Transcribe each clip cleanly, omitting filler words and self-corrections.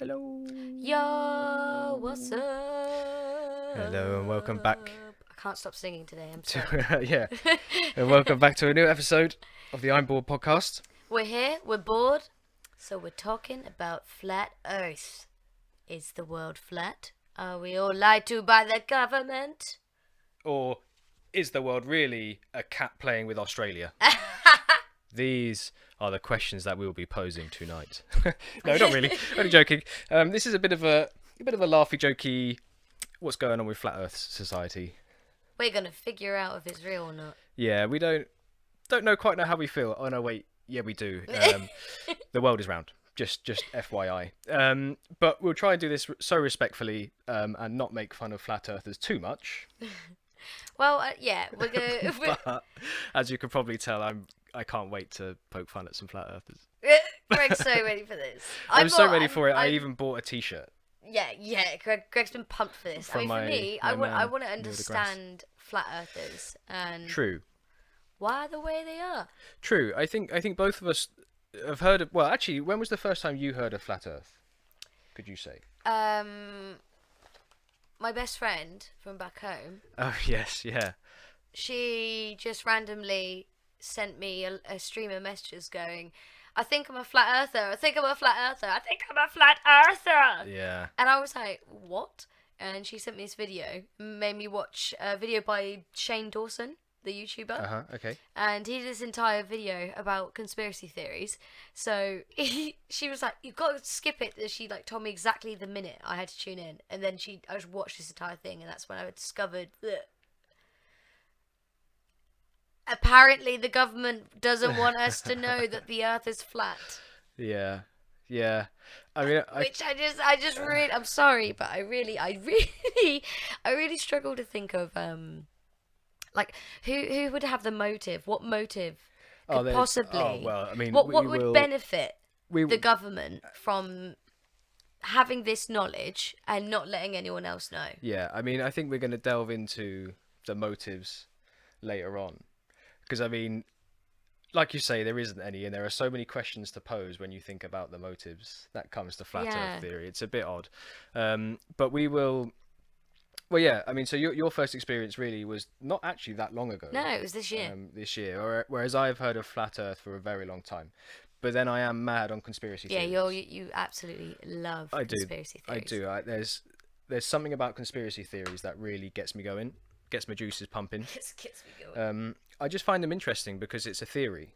Hello. Yo, what's up? Hello and welcome back I can't stop singing today. I'm sorry. to yeah, and welcome back to a new episode of the I'm Bored podcast. We're here. We're bored. So we're talking about flat Earth. Is the world flat? Are we all lied to by the government? Or is the world really a cat playing with Australia? These are the questions that we will be posing tonight. No, not really. Only joking. This is a bit of a laughy, jokey. What's going on with Flat Earth Society? We're gonna figure out if it's real or not. Yeah, we don't quite know how we feel. Oh no, wait. Yeah, we do. The world is round. Just FYI. But we'll try and do this so respectfully and not make fun of flat earthers too much. Well, yeah, we're gonna. But as you can probably tell, I can't wait to poke fun at some flat earthers. Greg's so ready for this. I'm so ready for it. I even bought a T-shirt. Yeah. Greg's been pumped for this. From for me, I want to Neil deGrasse. understand flat earthers and True. why the way they are. True. I think both of us have heard of. Well, actually, when was the first time you heard of flat Earth? Could you say? My best friend from back home, Oh yes, yeah. she just randomly sent me a stream of messages going, I think I'm a flat earther. I think I'm a flat earther. I think I'm a flat earther. Yeah. And I was like, what? And she sent me this video, made me watch a video by Shane Dawson, the YouTuber. Okay. And he did this entire video about conspiracy theories. So she was like, "You've got to skip it." And she told me exactly the minute I had to tune in, and then I just watched this entire thing, and that's when I discovered that apparently the government doesn't want us to know that the Earth is flat. Yeah. Yeah. I mean, Which I just really, I'm sorry, but I really struggle to think of who would have the motive? What motive could possibly? Oh well, I mean, what would benefit we the government from having this knowledge and not letting anyone else know? Yeah, I mean, I think we're going to delve into the motives later on, because I mean, like you say, there isn't any, and there are so many questions to pose when you think about the motives that comes to flat Earth theory. It's a bit odd, but we will. Well, yeah, I mean, so your first experience really was not actually that long ago. No, it was this year. This year, whereas I've heard of flat Earth for a very long time, but then I am mad on conspiracy theories. Yeah, you absolutely love conspiracy theories. I do. There's something about conspiracy theories that really gets me going, gets my juices pumping. It gets me going. I just find them interesting because it's a theory,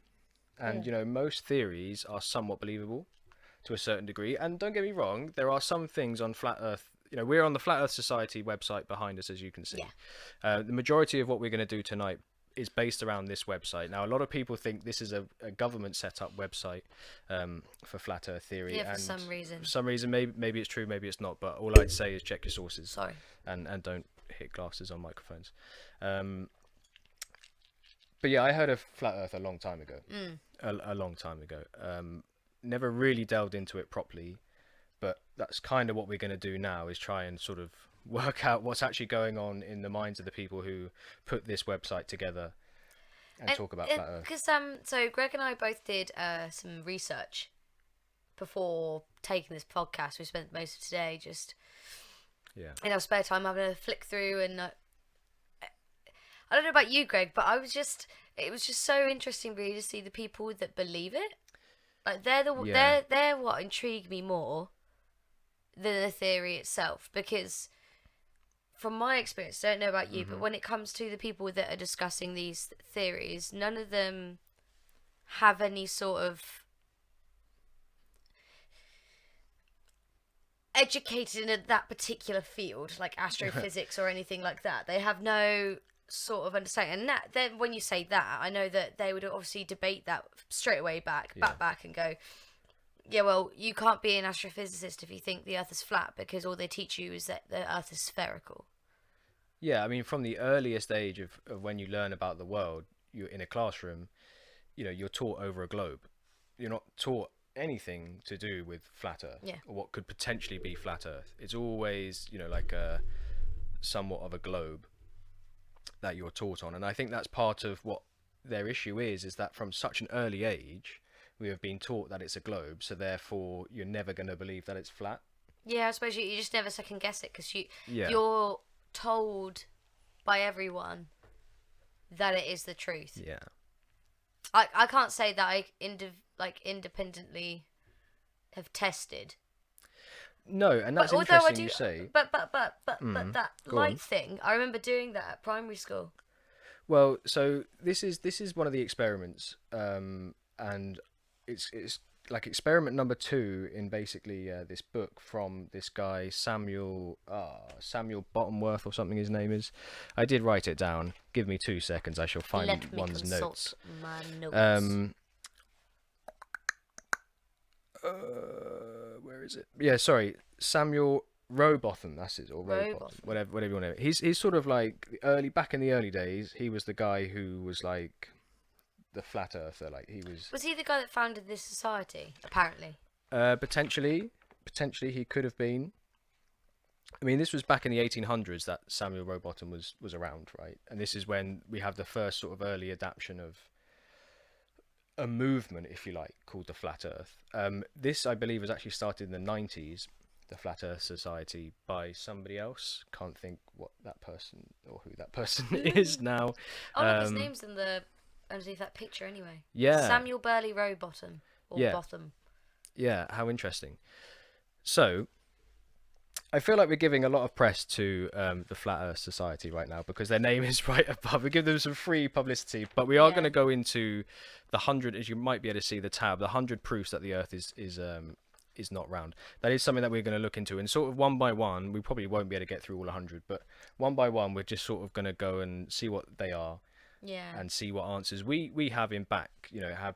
and most theories are somewhat believable to a certain degree. And don't get me wrong, there are some things on flat Earth. We're on the Flat Earth Society website behind us, as you can see. Yeah. The majority of what we're going to do tonight is based around this website. Now, a lot of people think this is a government set up website for flat Earth theory. Yeah, for and some reason. For some reason, maybe it's true, maybe it's not. But all I'd say is check your sources. Sorry. And don't hit glasses on microphones. But yeah, I heard of flat Earth a long time ago. A long time ago. Never really delved into it properly, but that's kind of what we're going to do now, is try and sort of work out what's actually going on in the minds of the people who put this website together and talk about flat Earth. Because so Greg and I both did some research before taking this podcast. We spent most of today just in our spare time having a flick through, and I don't know about you, Greg, but it was just so interesting really to see the people that believe it. Like they're what intrigue me more than the theory itself, because from my experience, I don't know about you, but when it comes to the people that are discussing these theories, none of them have any sort of educated in that particular field, like astrophysics or anything like that. They have no sort of understanding. And then when you say that, I know that they would obviously debate that straight away back and go, yeah, well, you can't be an astrophysicist if you think the Earth is flat, because all they teach you is that the Earth is spherical. Yeah, I mean, from the earliest age of when you learn about the world, you're in a classroom, you're taught over a globe. You're not taught anything to do with flat Earth or what could potentially be flat Earth. It's always, like a somewhat of a globe that you're taught on. And I think that's part of what their issue is that from such an early age, we have been taught that it's a globe, so therefore you're never going to believe that it's flat. Yeah, I suppose you just never second guess it because Yeah. you're told by everyone that it is the truth. Yeah. I can't say that I independently have tested. No, and that's interesting you say. But that Go light on. thing, I remember doing that at primary school. Well, so this is one of the experiments, and it's like experiment number 2 in basically this book from this guy Samuel Bottomworth or something his name is. I did write it down. Give me 2 seconds. I shall find Let me one's consult notes. my notes. Where is it? Yeah, sorry, Samuel Rowbotham. That's it, or Rowbotham, whatever you want to. He's sort of like back in the early days. He was the guy who was like the flat earther. Like he was. Was he the guy that founded this society? Apparently. Potentially he could have been. I mean, this was back in the 1800s that Samuel Rowbotham was around, right? And this is when we have the first sort of early adaptation of a movement, if you like, called the Flat Earth. This, I believe, was actually started in the 90s, the Flat Earth Society, by somebody else. Can't think what that person or who that person is now. Oh, look, his name's in the underneath that picture anyway. Yeah. Samuel Burley Rowbotham. Or Yeah. Botham. Yeah, how interesting. So, I feel like we're giving a lot of press to the Flat Earth Society right now because their name is right above. We give them some free publicity, but we are going to go into the 100, as you might be able to see the tab, the 100 proofs that the Earth is not round. That is something that we're going to look into, and sort of one by one. We probably won't be able to get through all 100, but one by one, we're just sort of going to go and see what they are, and see what answers we have in back. You know,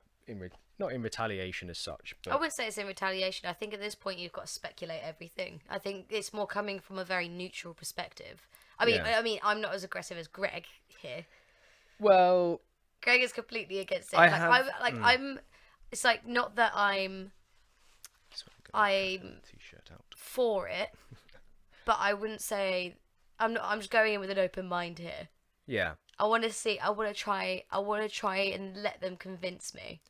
not in retaliation as such. But I wouldn't say it's in retaliation. I think at this point you've got to speculate everything. I think it's more coming from a very neutral perspective. I mean, I'm not as aggressive as Greg here. Well, Greg is completely against it. I'm. It's like not that I'm t-shirt out. For it, but I wouldn't say I'm not. I'm just going in with an open mind here. Yeah. I want to try and let them convince me.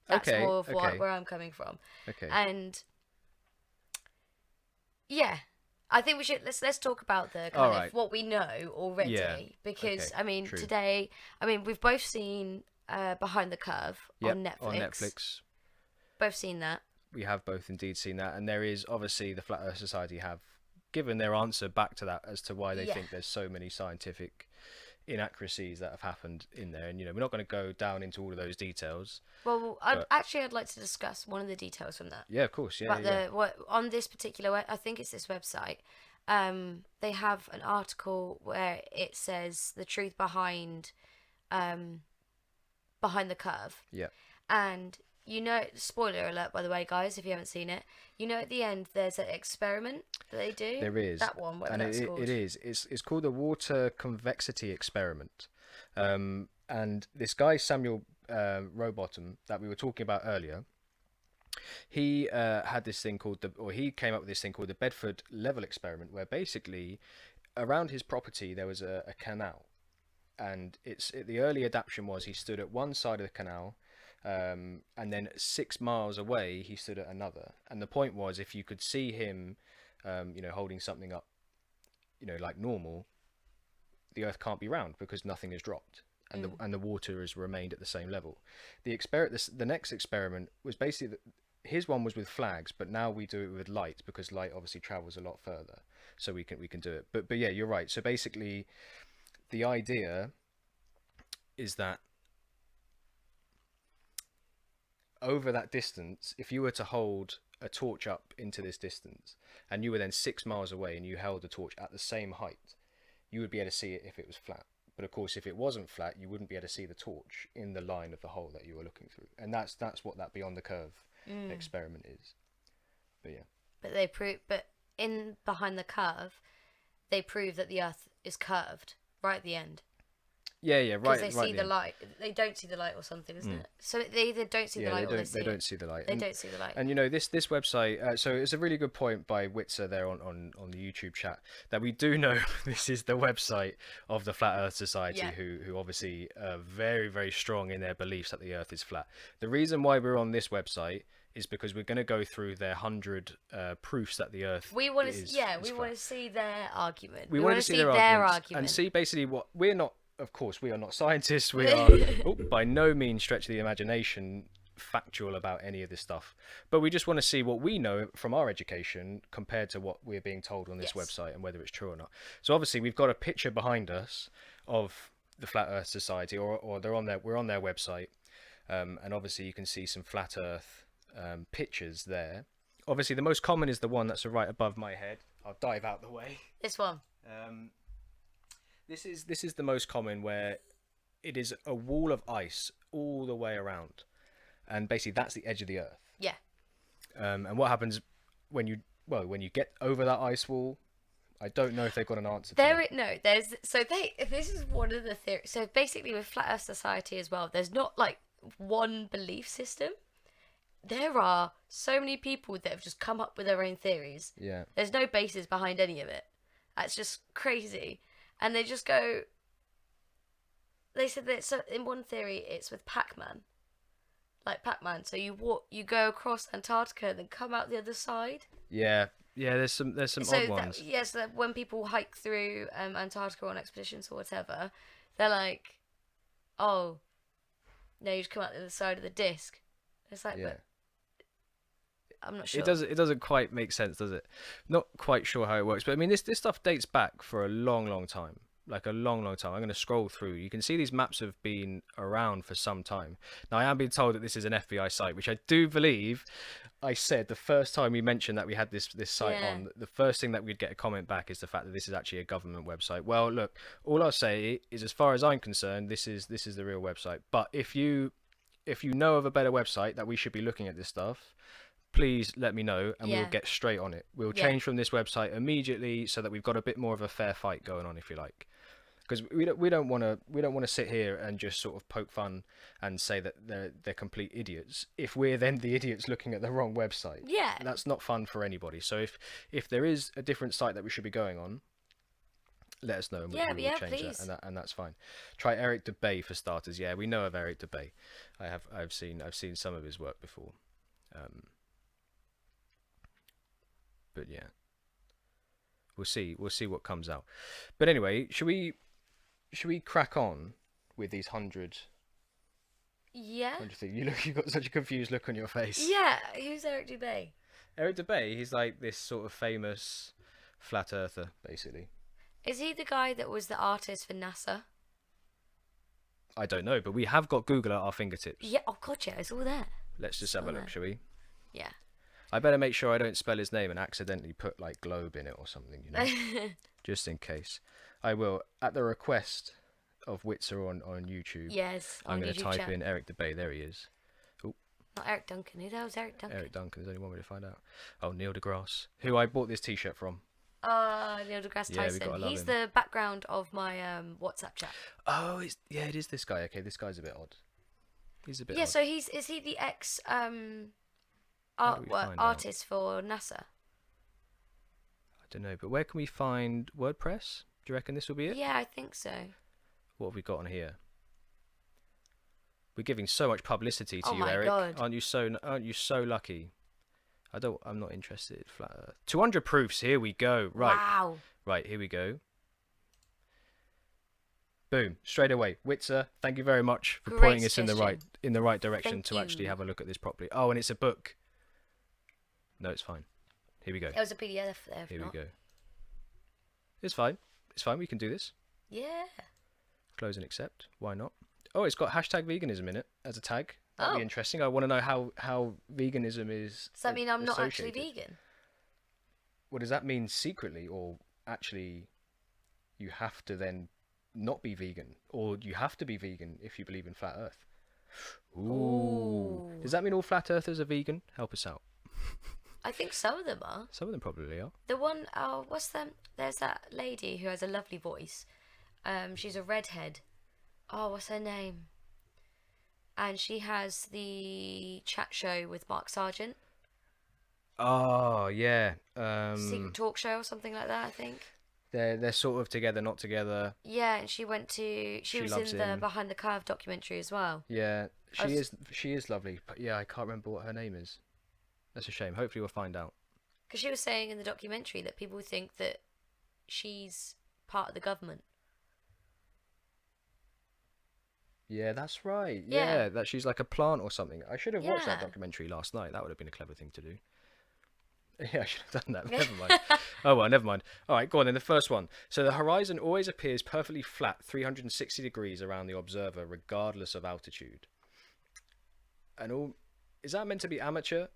That's more of where I'm coming from. Okay. And yeah, I think we should let's talk about the kind of what we know already because I mean true. Today we've both seen Behind the Curve on Netflix. On Netflix. Both seen that. We have both indeed seen that, and there is obviously the Flat Earth Society have given their answer back to that as to why they think there's so many scientific inaccuracies that have happened in there, and we're not going to go down into all of those details. Well, I'd like to discuss one of the details from that. Yeah, of course. What on this particular, I think it's this website. They have an article where it says the truth behind the curve. Yeah. And spoiler alert by the way, guys, if you haven't seen it, at the end there's an experiment that they do. There is that one, whatever and that's called. It is. It's called the water convexity experiment. And this guy Samuel Rowbotham that we were talking about earlier, he had this thing called he came up with this thing called the Bedford Level Experiment, where basically around his property there was a canal, and the early adaptation was he stood at one side of the canal. And then 6 miles away he stood at another, and the point was if you could see him holding something up like normal, the Earth can't be round because nothing has dropped and the water has remained at the same level. The next experiment was basically his one was with flags, but now we do it with light because light obviously travels a lot further, so we can do it. But yeah, you're right. So basically the idea is that over that distance, if you were to hold a torch up into this distance and you were then 6 miles away and you held the torch at the same height, you would be able to see it if it was flat. But of course, if it wasn't flat, you wouldn't be able to see the torch in the line of the hole that you were looking through. And that's what that Beyond the Curve experiment is. But yeah. But in Behind the Curve, they prove that the Earth is curved right at the end. Yeah, right. Because they see the light. They don't see the light or something, isn't it? So they either don't see the light or they see it. They don't see the light. They don't see the light. And this website, so it's a really good point by Witzer there on the YouTube chat, that we do know this is the website of the Flat Earth Society, who obviously are very, very strong in their beliefs that the Earth is flat. The reason why we're on this website is because we're going to go through their 100 proofs that the Earth we want is to we flat. want to see their argument. We want to see their argument and see basically what we're not. Of course, we are not scientists. We are by no means stretch of the imagination factual about any of this stuff, but we just want to see what we know from our education compared to what we're being told on this website and whether it's true or not. So obviously we've got a picture behind us of the Flat Earth Society, or we're on their website, and obviously you can see some Flat Earth pictures there. Obviously the most common is the one that's right above my head. I'll dive out the way. This one. This is the most common, where it is a wall of ice all the way around. And basically, that's the edge of the Earth. Yeah. And what happens when you get over that ice wall? I don't know if they've got an answer. This is one of the theories. So basically, with Flat Earth Society as well, there's not like one belief system. There are so many people that have just come up with their own theories. Yeah. There's no basis behind any of it. That's just crazy. And they just go. They said that in one theory, it's with Pac-Man. Like Pac-Man, so you go across Antarctica and then come out the other side. Yeah, there's some odd ones. So when people hike through Antarctica on expeditions or whatever, they're like, "Oh, no, you just come out the other side of the disc." It's like, but I'm not sure. It doesn't quite make sense, does it? Not quite sure how it works, but I mean, this stuff dates back for a long time. Like a long time. I'm going to scroll through. You can see these maps have been around for some time. Now, I am being told that this is an FBI site, which I do believe. I said the first time we mentioned that we had this site on, the first thing that we'd get a comment back is the fact that this is actually a government website. Well, look, all I'll say is, as far as I'm concerned, this is the real website. But if you know of a better website that we should be looking at this stuff, please let me know, and we'll get straight on it. We'll change from this website immediately so that we've got a bit more of a fair fight going on, if you like. Because we don't want to sit here and just sort of poke fun and say that they're complete idiots if we're then the idiots looking at the wrong website. Yeah, that's not fun for anybody. So if there is a different site that we should be going on, let us know and we'll change please. that, and that's fine. Try Eric Dubay for starters. Yeah, we know of Eric Dubay. I've seen some of his work before. But yeah, we'll see what comes out. But anyway, should we crack on with these 100? Yeah. 100 things. You've got such a confused look on your face. Yeah. Who's Eric Dubay? Eric Dubay, he's like this sort of famous flat earther, basically. Is he the guy that was the artist for NASA? I don't know, but we have got Google at our fingertips. Yeah. Oh God, yeah, it's all there. Let's just have a look, shall we? Yeah. I better make sure I don't spell his name and accidentally put like globe in it or something, just in case. I will, at the request of Witzer on YouTube. Yes, I'm going to type in Eric Dubay. There he is. Ooh. Not Eric Duncan. Who the hell's Eric Duncan? Eric Duncan. There's only one way to find out. Oh, Neil deGrasse, who I bought this T-shirt from. Neil deGrasse Tyson. He's the background of my WhatsApp chat. Oh, it is this guy. Okay, this guy's a bit odd. He's a bit odd. Yeah, so is he the ex artist for NASA? I don't know, but where can we find WordPress? Do you reckon this will be it? Yeah, I think so. What have we got on here? We're giving so much publicity to you, my Eric. God. Aren't you so lucky? I'm not interested. Flat Earth. 200 proofs. Here we go. Right. Wow. Right, here we go. Boom, straight away. Witzer, thank you very much for pointing us in the right direction to actually have a look at this properly. Oh, and it's a book. No, it's fine. Here we go. There was a PDF there. Here we go. It's fine. It's fine. We can do this. Yeah. Close and accept. Why not? Oh, it's got #veganism in it as a tag. That'd be interesting. I want to know how veganism is. Does that mean I'm not actually vegan? What does that mean secretly, or actually you have to then not be vegan, or you have to be vegan if you believe in flat Earth? Ooh. Does that mean all flat earthers are vegan? Help us out. I think some of them are. Some of them probably are. The one, what's them? There's that lady who has a lovely voice. She's a redhead. Oh, what's her name? And she has the chat show with Mark Sargent. Oh yeah. Secret talk show or something like that, I think. They're sort of together, not together. Yeah, and she was in the Behind the Curve documentary as well. Yeah, she is lovely, but yeah, I can't remember what her name is. That's a shame. Hopefully we'll find out. Because she was saying in the documentary that people think that she's part of the government. Yeah, that's right. Yeah, that she's like a plant or something. I should have watched that Yeah. documentary last night. That would have been a clever thing to do. Yeah, I should have done that. Never mind. Oh well, never mind. All right, go on then. The first one. So the horizon always appears perfectly flat, 360 degrees around the observer, regardless of altitude. And all is that meant to be amateur?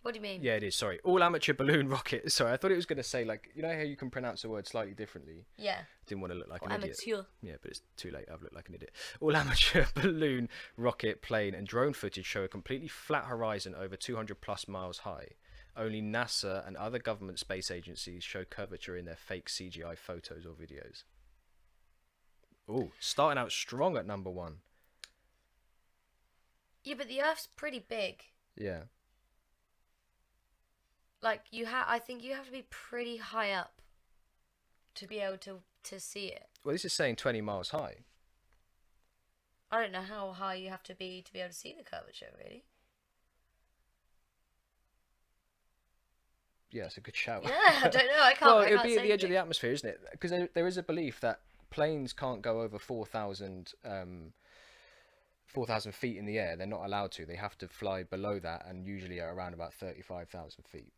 What do you mean? Yeah, it is. Sorry, all amateur balloon rocket. Sorry, I thought it was going to say like you know how you can pronounce a word slightly differently. Yeah. Didn't want to look like Or an idiot. amateur. Yeah, but it's too late. I've looked like an idiot. All amateur balloon, rocket, plane, and drone footage show a completely flat horizon over 200 plus miles high. Only NASA and other government space agencies show curvature in their fake CGI photos or videos. Oh, starting out strong at number 1. Yeah, but the Earth's pretty big. Yeah. Like I think you have to be pretty high up to be able to see it. Well, this is saying 20 miles high. I don't know how high you have to be able to see the curvature, really. Yeah, it's a good shout. Yeah, I don't know. I can't. Well, I it would can't be at say the edge of anything. the atmosphere, isn't it? Because there is a belief that planes can't go over 4,000 feet in the air. They're not allowed to. They have to fly below that, and usually at around about 35,000 feet.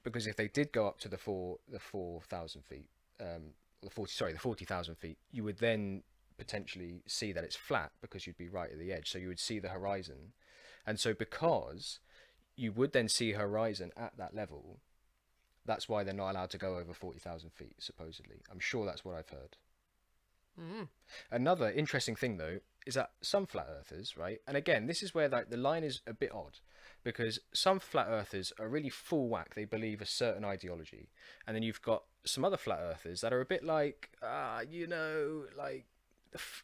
Because if they did go up to the 4,000 feet, the 40,000 feet, you would then potentially see that it's flat because you'd be right at the edge. So you would see the horizon, and so because you would then see horizon at that level, that's why they're not allowed to go over 40,000 feet. Supposedly, I'm sure that's what I've heard. Mm. Another interesting thing, though, is that some flat earthers, right? And again, this is where like the line is a bit odd, because some flat earthers are really full whack. They believe a certain ideology, and then you've got some other flat earthers that are a bit like, like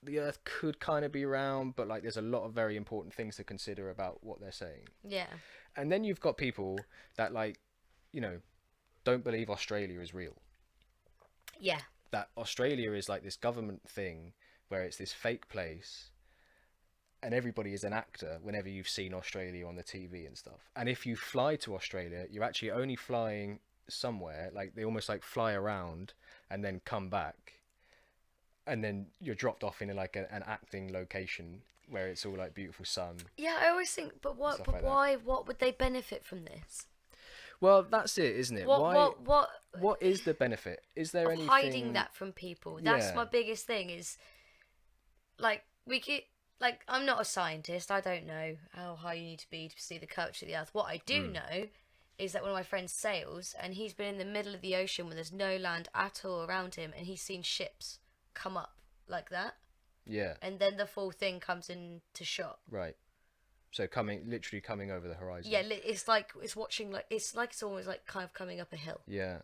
the Earth could kind of be round, but like there's a lot of very important things to consider about what they're saying. Yeah. And then you've got people that like, don't believe Australia is real. Yeah. That Australia is like this government thing where it's this fake place and everybody is an actor whenever you've seen Australia on the TV and stuff. And if you fly to Australia, you're actually only flying somewhere, like they almost like fly around and then come back. And then you're dropped off in like an acting location where it's all like beautiful sun. Yeah, I always think, but what? But why? What would they benefit from this? Well, that's it, isn't it? What is the benefit? Is there anything hiding that from people? That's my biggest thing. Is like I'm not a scientist. I don't know how high you need to be to see the curvature of the Earth. What I do know is that one of my friends sails, and he's been in the middle of the ocean when there's no land at all around him, and he's seen ships come up like that. Yeah. And then the full thing comes into shot. Right. So literally coming over the horizon. Yeah, it's like it's watching it's almost like kind of coming up a hill. Yeah.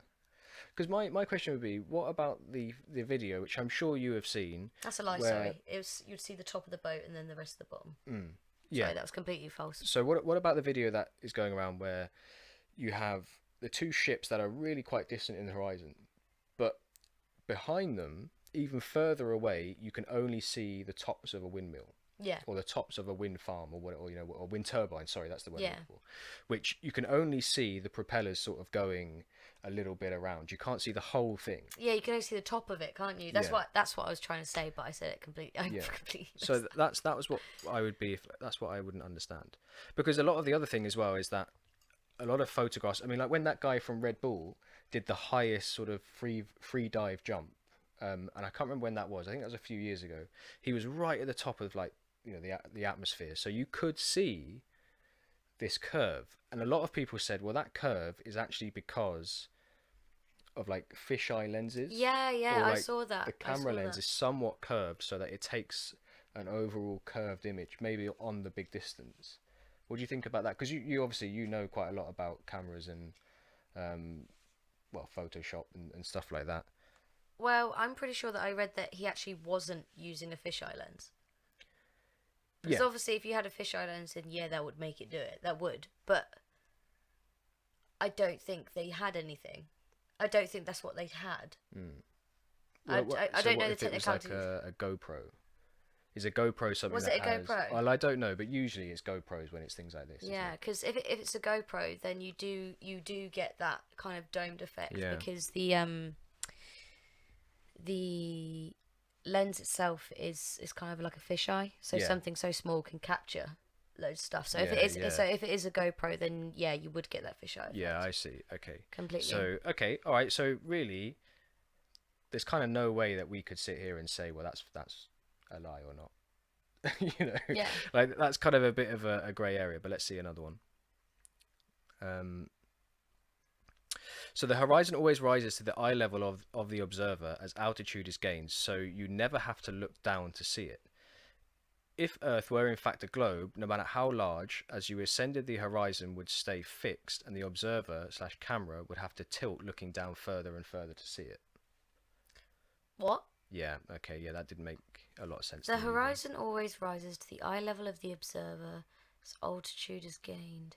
Because my question would be, what about the video, which I'm sure you have seen? That's a lie. Sorry, you'd see the top of the boat and then the rest of the bottom. Yeah, sorry, that was completely false. So what about the video that is going around where you have the two ships that are really quite distant in the horizon, but behind them, even further away, you can only see the tops of a windmill. Yeah. Or the tops of a wind farm, or a wind turbine. Sorry, that's the word. Yeah. Which you can only see the propellers sort of going a little bit around. You can't see the whole thing. Yeah, you can only see the top of it, can't you? That's what I was trying to say, but I said it completely. So that was what I would be. That's what I wouldn't understand, because a lot of the other thing as well is that a lot of photographs. I mean, like when that guy from Red Bull did the highest sort of free dive jump. And I can't remember when that was. I think that was a few years ago. He was right at the top of like the atmosphere, so you could see this curve. And a lot of people said, well, that curve is actually because of like fisheye lenses. Yeah, or, like, I saw that. The camera lens is somewhat curved, so that it takes an overall curved image, maybe on the big distance. What do you think about that? Because you obviously know quite a lot about cameras and Photoshop and stuff like that. Well, I'm pretty sure that I read that he actually wasn't using a fisheye lens. Because obviously if you had a fisheye lens, then that would make it do it. That would. But I don't think they had anything. I don't think that's what they had. Well, I don't know the technicalities. It was like a GoPro. Is a GoPro something Was that it a GoPro? Well, I don't know, but usually it's GoPros when it's things like this. Yeah, because if it's a GoPro, then you do get that kind of domed effect because the lens itself is kind of like a fisheye, so something so small can capture loads of stuff. So if it is a GoPro, then you would get that fisheye effect. Yeah, I see. Okay. Completely. So all right. So really, there's kind of no way that we could sit here and say, well, that's a lie or not. Yeah. Like that's kind of a bit of a grey area. But let's see another one. So the horizon always rises to the eye level of the observer as altitude is gained, so you never have to look down to see it. If Earth were in fact a globe, no matter how large, as you ascended the horizon would stay fixed and the observer/camera would have to tilt looking down further and further to see it. What? Yeah, okay, yeah, that didn't make a lot of sense. The horizon always rises to the eye level of the observer as altitude is gained.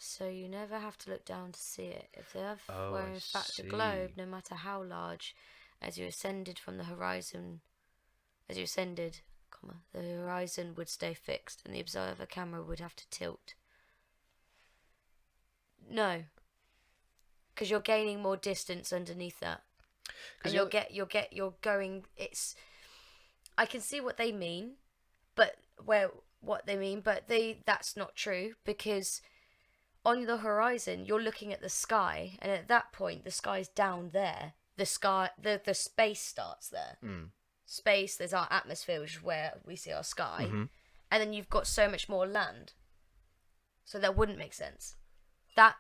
So you never have to look down to see it. If the Earth were in fact a globe, no matter how large, as you ascended from the horizon, the horizon would stay fixed and the observer camera would have to tilt. No. Because you're gaining more distance underneath that. And you're going, I can see what they mean, but that's not true, because on the horizon you're looking at the sky, and at that point the sky's down there. The space starts there. Space, there's our atmosphere, which is where we see our sky, and then you've got so much more land, so that wouldn't make sense. No,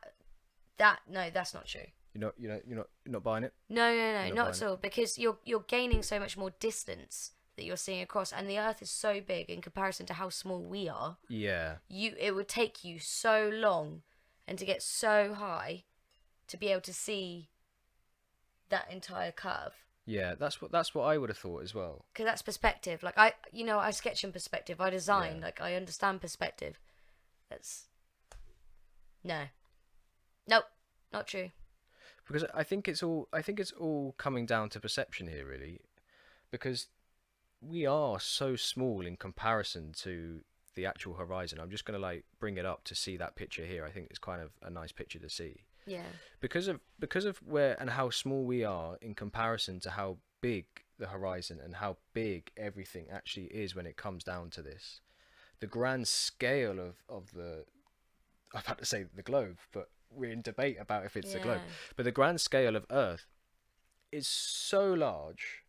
that's not true. You're not buying it? No, not at all, because you're gaining so much more distance that you're seeing across, and the Earth is so big in comparison to how small we are. Yeah. It would take you so long and to get so high to be able to see that entire curve. Yeah, that's what I would have thought as well. Because that's perspective. Like I sketch in perspective. I design. Yeah. Like I understand perspective. Nope, not true. Because I think it's all coming down to perception here, really, because we are so small in comparison to the actual horizon. I'm just going to bring it up to see that picture here. I think it's kind of a nice picture to see. Yeah. Because of where and how small we are in comparison to how big the horizon and how big everything actually is when it comes down to this. The grand scale of the, I'm about to say the globe, but we're in debate about if it's the globe. But the grand scale of Earth is so large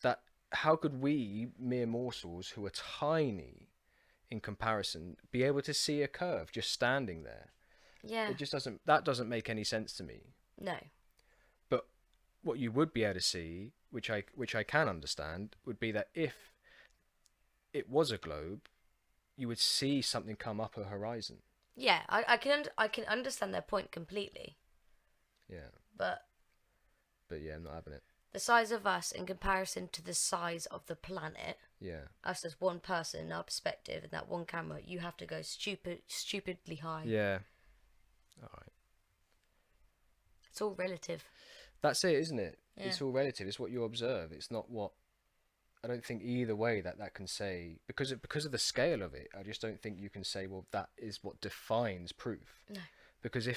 that how could we, mere morsels who are tiny in comparison, be able to see a curve just standing there? Yeah. It just doesn't make any sense to me. No. But what you would be able to see, which I can understand, would be that if it was a globe, you would see something come up a horizon. Yeah, I can understand their point completely. Yeah. But yeah, I'm not having it. The size of us in comparison to the size of the planet. Yeah. Us as one person, our perspective, and that one camera, you have to go stupidly high. Yeah. All right. It's all relative. That's it, isn't it? Yeah. It's all relative. It's what you observe. It's not what. I don't think either way that can say, because of the scale of it. I just don't think you can say, well, that is what defines proof. No. Because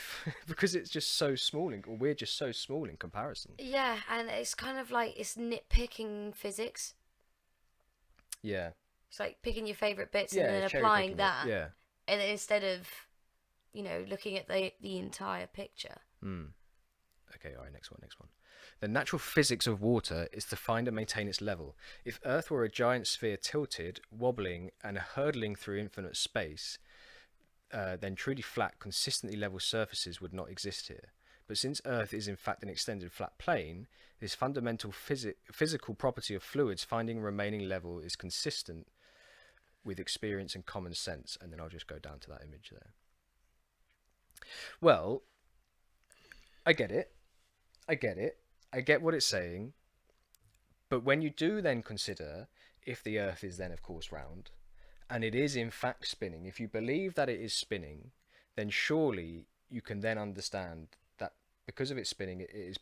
because it's just so small, or we're just so small in comparison. Yeah, and it's kind of like it's nitpicking physics. Yeah. It's like picking your favourite bits and then applying that. Yeah. And then instead of, looking at the entire picture. Okay, all right, next one. The natural physics of water is to find and maintain its level. If Earth were a giant sphere tilted, wobbling, and hurtling through infinite space, then truly flat, consistently level surfaces would not exist here. But since Earth is in fact an extended flat plane, this fundamental physical property of fluids finding remaining level is consistent with experience and common sense. And then I'll just go down to that image there. Well, I get it. I get what it's saying. But when you do then consider if the Earth is then, of course, round, and it is in fact spinning, if you believe that it is spinning, then surely you can then understand that because of its spinning, it is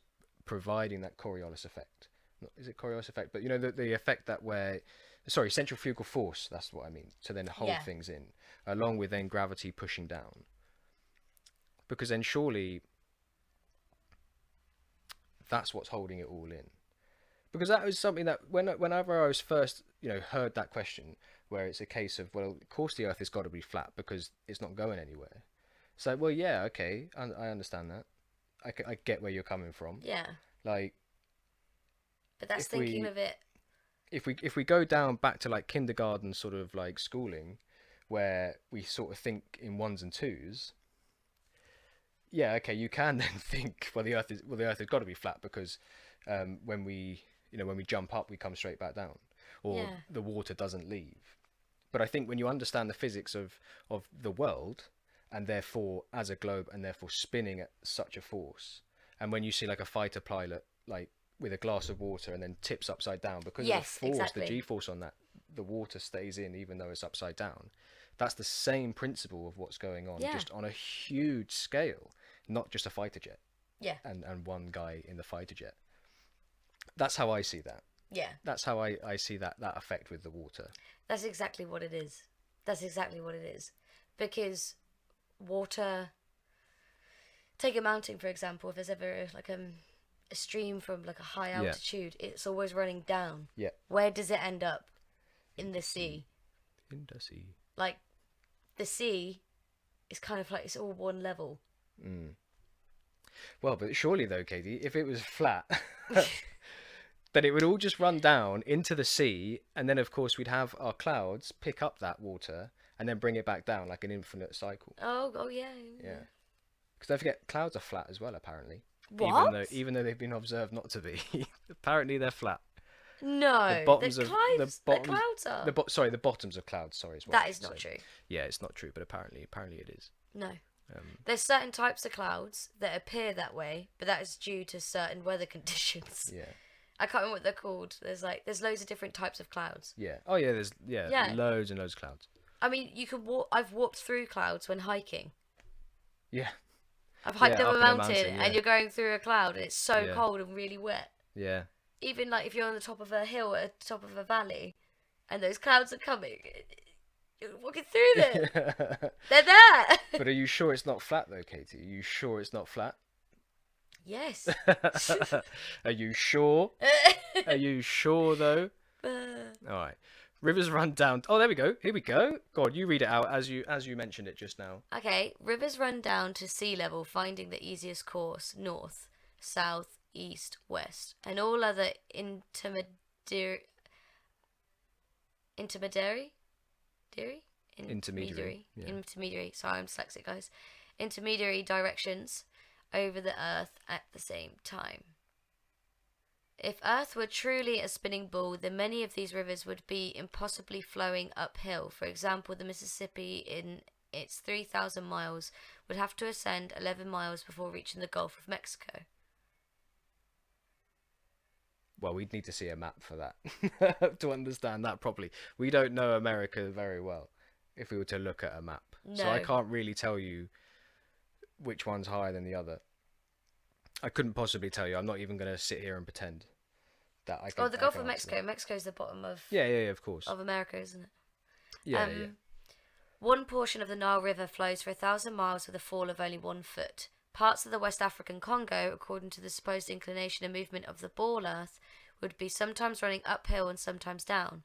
providing that Coriolis effect. Is it Coriolis effect? But the effect that where sorry, centrifugal force, that's what I mean, to then hold things in, along with then gravity pushing down. Because then surely that's what's holding it all in. Because that was something that whenever I was first, heard that question, where it's a case of, well, of course the Earth has got to be flat because it's not going anywhere. So, well, yeah, okay, I understand that. I get where you're coming from. Yeah. Like, but that's thinking of it. If we go down back to like kindergarten sort of like schooling, where we sort of think in ones and twos. Yeah, okay, you can then think, the Earth has got to be flat because when we jump up, we come straight back down, or the water doesn't leave. But I think when you understand the physics of the world, and therefore as a globe, and therefore spinning at such a force, and when you see like a fighter pilot like with a glass of water and then tips upside down because of the force, the G-force on that, the water stays in even though it's upside down. That's the same principle of what's going on, just on a huge scale, not just a fighter jet. Yeah. And one guy in the fighter jet. That's how I see that. Yeah. That's how I see that effect with the water. That's exactly what it is. Because water... Take a mountain, for example. If there's ever like a stream from like a high altitude, it's always running down. Yeah. Where does it end up? In the sea. In the sea. Like, the sea is kind of like, it's all one level. Mm. Well, but surely though, Katie, if it was flat, then it would all just run down into the sea, and then of course we'd have our clouds pick up that water and then bring it back down like an infinite cycle. Oh yeah. Yeah. Because don't forget, clouds are flat as well, apparently. What? Even though they've been observed not to be, apparently they're flat. No, the bottoms of clouds are. The bottoms of clouds. Sorry, is what that is not true. Yeah, it's not true, but apparently it is. No. There's certain types of clouds that appear that way, but that is due to certain weather conditions. Yeah. I can't remember what they're called. There's loads of different types of clouds. Yeah. Oh yeah. There's loads and loads of clouds. I mean, you can walk. I've walked through clouds when hiking. Yeah. I've hiked up a mountain and you're going through a cloud and it's so cold and really wet. Yeah. Even like if you're on the top of a hill at the top of a valley and those clouds are coming, you're walking through them. They're there. But are you sure it's not flat though, Katie? Are you sure it's not flat? Yes. Are you sure? Are you sure though? All right. Rivers run down. Oh, there we go. Here we go. God, you read it out as you mentioned it just now. Okay. Rivers run down to sea level, finding the easiest course: north, south, east, west, and all other intermediary. Sorry, I'm dyslexic, guys. Intermediary directions over the Earth at the same time. If Earth were truly a spinning ball, then many of these rivers would be impossibly flowing uphill. For example, the Mississippi, in its 3,000 miles, would have to ascend 11 miles before reaching the Gulf of Mexico. Well, we'd need to see a map for that to understand that properly. We don't know America very well if we were to look at a map. No. So I can't really tell you which one's higher than the other. I couldn't possibly tell you. I'm not even going to sit here and pretend that I can. Oh, the Gulf of Mexico. Mexico's the bottom of... Yeah, of course. Of America, isn't it? Yeah. One portion of the Nile River flows for 1,000 miles with a fall of only 1 foot. Parts of the West African Congo, according to the supposed inclination and movement of the ball Earth, would be sometimes running uphill and sometimes down.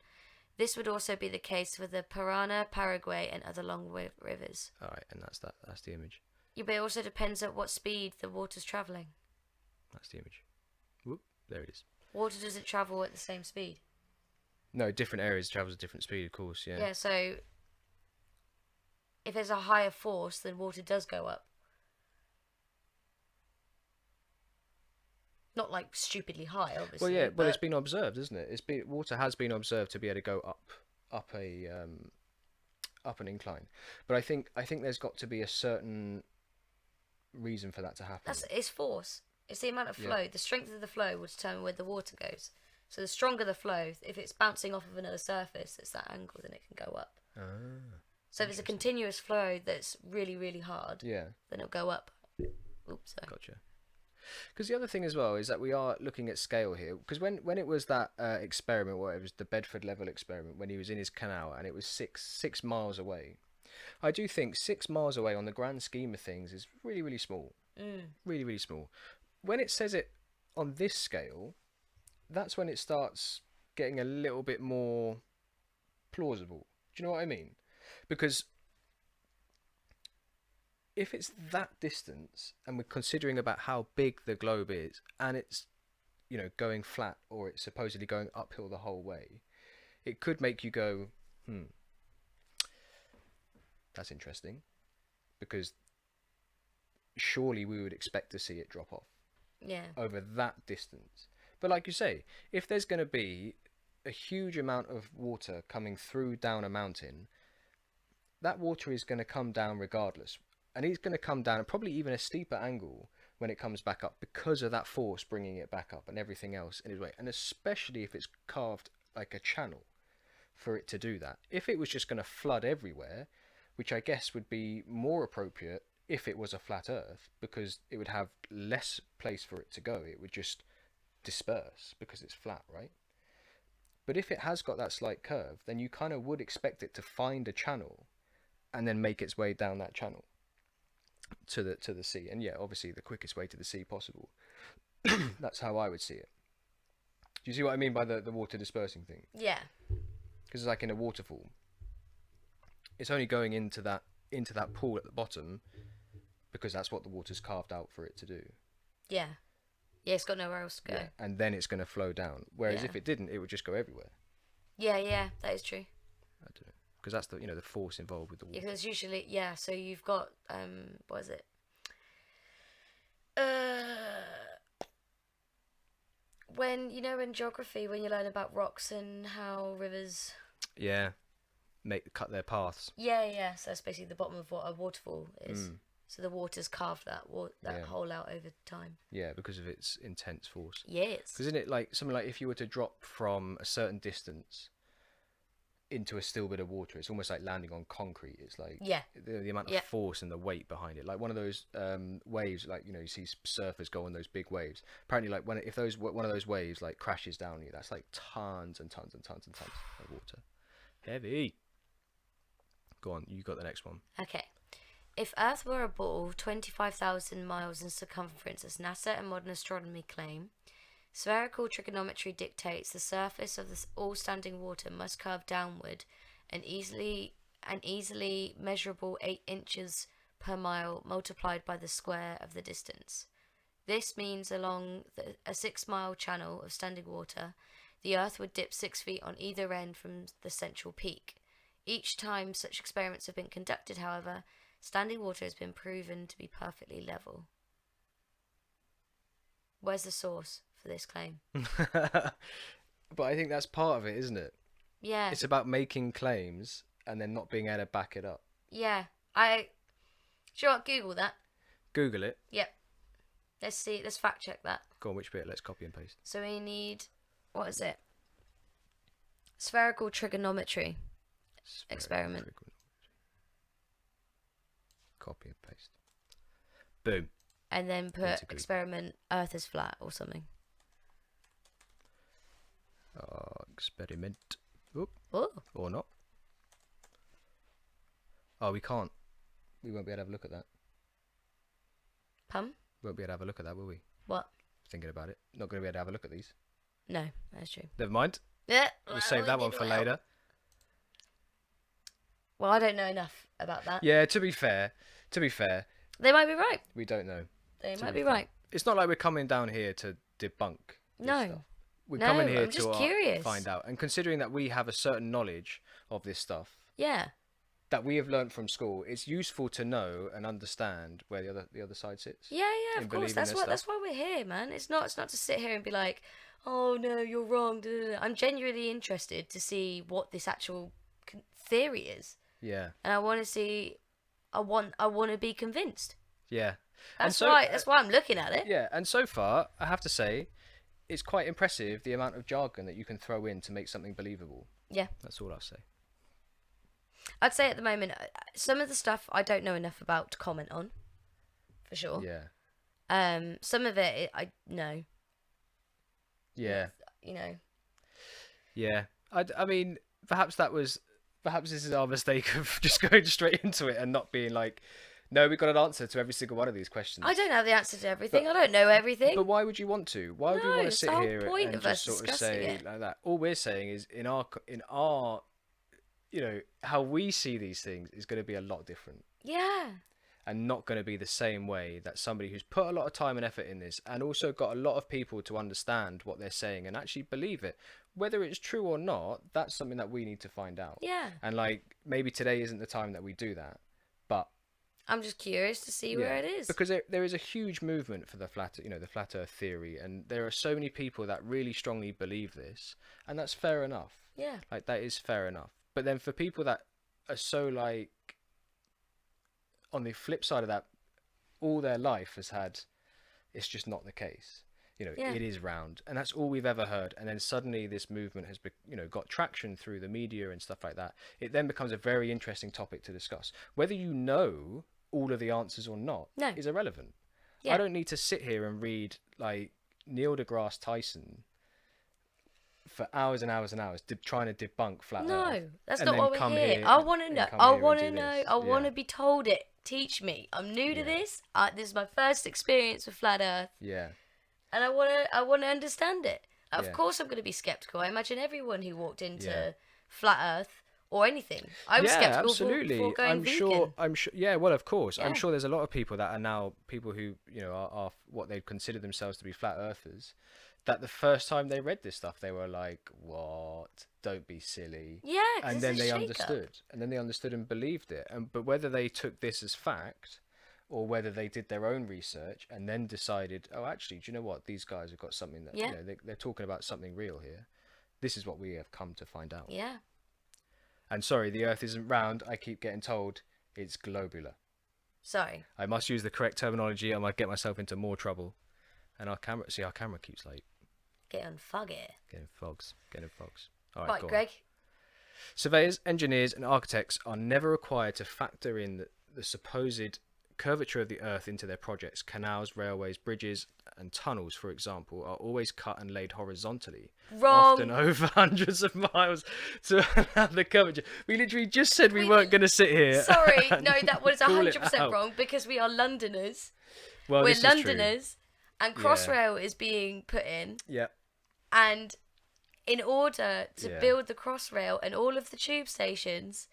This would also be the case for the Parana, Paraguay, and other long rivers. All right, and that's the image. Yeah, but it also depends at what speed the water's travelling. That's the image. Whoop, there it is. Water doesn't travel at the same speed. No, different areas travels at different speed, of course, yeah. Yeah, so if there's a higher force, then water does go up. Not like stupidly high, obviously. Well, yeah, it's been observed, isn't it? Water has been observed to be able to go up an incline. But I think there's got to be a certain reason for that to happen. It's force. It's the amount of flow. Yeah. The strength of the flow will determine where the water goes. So the stronger the flow, if it's bouncing off of another surface, it's that angle, then it can go up. So if it's a continuous flow that's really, really hard, then it'll go up. Oops, sorry. Gotcha. Because the other thing as well is that we are looking at scale here. Because when it was that experiment, where it was the Bedford Level experiment, when he was in his canal and it was 6 miles away, I do think 6 miles away on the grand scheme of things is really, really small. Really, really small. When it says it on this scale, that's when it starts getting a little bit more plausible. Do you know what I mean? Because if it's that distance and we're considering about how big the globe is and it's, going flat or it's supposedly going uphill the whole way, it could make you go, that's interesting, because surely we would expect to see it drop off over that distance. But like you say, if there's going to be a huge amount of water coming through down a mountain, that water is going to come down regardless. And it's going to come down at probably even a steeper angle when it comes back up because of that force bringing it back up and everything else in its way. And especially if it's carved like a channel for it to do that. If it was just going to flood everywhere, which I guess would be more appropriate if it was a flat earth, because it would have less place for it to go. It would just disperse because it's flat, right? But if it has got that slight curve, then you kind of would expect it to find a channel and then make its way down that channel to the sea. And yeah, obviously the quickest way to the sea possible. That's how I would see it. Do you see what I mean by the water dispersing thing? Yeah. Because it's like in a waterfall, it's only going into that pool at the bottom because that's what the water's carved out for it to do. Yeah. Yeah, it's got nowhere else to go. Yeah, and then it's going to flow down. Whereas if it didn't, it would just go everywhere. Yeah, that is true. I don't know. Because that's the force involved with the water. Because usually, so you've got, what is it? When, in geography, when you learn about rocks and how rivers... Yeah, cut their paths. Yeah, so that's basically the bottom of what a waterfall is. So the water's carved that hole out over time. Yeah, because of its intense force. Yes. Because isn't it like something like if you were to drop from a certain distance into a still bit of water, it's almost like landing on concrete. It's like the amount of force and the weight behind it. Like one of those waves, like you see surfers go on those big waves. Apparently, like one of those waves like crashes down on you, that's like tons and tons and tons and tons of water. Heavy. Go on, you got the next one. Okay. If Earth were a ball 25,000 miles in circumference, as NASA and modern astronomy claim, spherical trigonometry dictates the surface of all standing water must curve downward and easily measurable 8 inches per mile multiplied by the square of the distance. This means along a 6-mile channel of standing water, the Earth would dip 6 feet on either end from the central peak. Each time such experiments have been conducted, however, standing water has been proven to be perfectly level. Where's the source for this claim? But I think that's part of it, isn't it? Yeah. It's about making claims and then not being able to back it up. Yeah. Sure, I'll Google that. Google it? Yep. Let's see. Let's fact check that. Go on, which bit? Let's copy and paste. So we need... What is it? Spherical trigonometry experiment. Copy and paste. Boom. And then put experiment Earth is flat or something. Experiment. Oop. Oh. Or not. Oh, we can't. We won't be able to have a look at that. Pum? We won't be able to have a look at that, will we? What? Thinking about it. Not going to be able to have a look at these. No, that's true. Never mind. Yeah. We'll save that one for later. Well, I don't know enough about that. Yeah, to be fair, they might be right. We don't know. They might be right. It's not like we're coming down here to debunk this stuff. We're coming here to find out. And considering that we have a certain knowledge of this stuff, that we have learnt from school, it's useful to know and understand where the other side sits. Yeah, of course. That's why we're here, man. It's not to sit here and be like, oh no, you're wrong. I'm genuinely interested to see what this actual theory is. Yeah. And I want to see. I want to be convinced. Yeah. That's why I'm looking at it. Yeah, and so far, I have to say, it's quite impressive the amount of jargon that you can throw in to make something believable. Yeah. That's all I'll say. I'd say at the moment, some of the stuff I don't know enough about to comment on. For sure. Yeah. Some of it, I know. Yeah. You know. Yeah. I mean, perhaps this is our mistake of just going straight into it and not being like, no, we've got an answer to every single one of these questions. I don't have the answer to everything. I don't know everything. But why would you want to? Why would we want to sit here and just sort of say it. like that? All we're saying is in our, you know, how we see these things is going to be a lot different. Yeah. And not going to be the same way that somebody who's put a lot of time and effort in this and also got a lot of people to understand what they're saying and actually believe it. Whether it's true or not, that's something that we need to find out. Yeah. And like, maybe today isn't the time that we do that, but I'm just curious to see where it is. Because there is a huge movement for the flat Earth theory, and there are so many people that really strongly believe this, and that's fair enough. Yeah. Like, that is fair enough. But then for people that are so like, on the flip side of that, all their life has had, it's just not the case. You know, it is round, and that's all we've ever heard. And then suddenly this movement has, got traction through the media and stuff like that. It then becomes a very interesting topic to discuss. Whether you know all of the answers or not is irrelevant. Yeah. I don't need to sit here and read like Neil deGrasse Tyson for hours and hours and hours trying to debunk flat Earth. No, that's not what we're here. I want to know. I want to know. I want to be told it. Teach me. I'm new to this. This is my first experience with flat Earth. Yeah. And I want to understand it. Of course, I'm going to be skeptical. I imagine everyone who walked into flat Earth or anything, I was skeptical before going vegan. I'm sure. Yeah, well, of course. Yeah. I'm sure there's a lot of people that are now people who are what they consider themselves to be flat earthers. That the first time they read this stuff, they were like, "What? Don't be silly." Yeah, and then they understood, and believed it. But whether they took this as fact, or whether they did their own research and then decided, oh, actually, do you know what? These guys have got something that they're talking about something real here. This is what we have come to find out. Yeah. And sorry, the Earth isn't round. I keep getting told it's globular. Sorry. I must use the correct terminology. I might get myself into more trouble. And our camera keeps like getting foggy. Getting fogs. All right, Greg. Surveyors, engineers, and architects are never required to factor in the supposed curvature of the Earth into their projects. Canals, railways, bridges, and tunnels, for example, are always cut and laid horizontally, Wrong. Often over hundreds of miles to allow the curvature. We literally just said we weren't going to sit here. Sorry, no, that was 100% wrong because we are Londoners. Well, we're Londoners, and Crossrail is being put in. Yeah. And in order to build the Crossrail and all of the tube stations,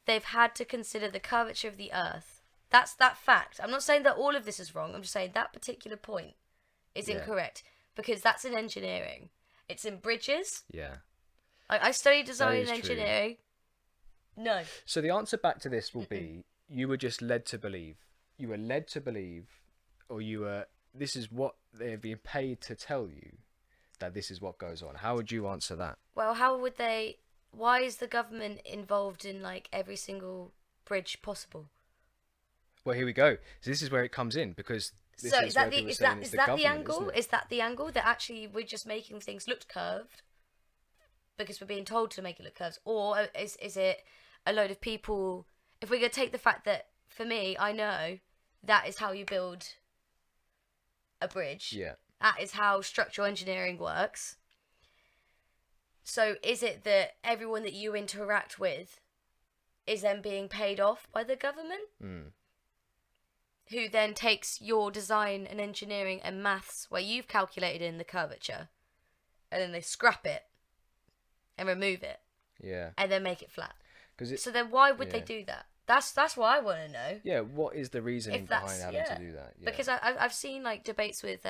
they've had to consider the curvature of the Earth. That's that fact. I'm not saying that all of this is wrong. I'm just saying that particular point is incorrect because that's in engineering. It's in bridges. Yeah. I studied design and engineering. True. No. So the answer back to this will be you were just led to believe. You were led to believe, or this is what they're being paid to tell you, that this is what goes on. How would you answer that? Well, why is the government involved in like every single bridge possible? Well, here we go. So this is where it comes in because is that the angle? Is that the angle that actually we're just making things look curved because we're being told to make it look curved, or is it a load of people? If we're going to take the fact that, for me, I know that is how you build a bridge. Yeah. That is how structural engineering works. So is it that everyone that you interact with is then being paid off by the government? Who then takes your design and engineering and maths where you've calculated in the curvature and then they scrap it and remove it. Yeah. And then make it flat. So then why would they do that? That's what I want to know. Yeah, what is the reason behind having to do that? Yeah. Because I've seen like debates with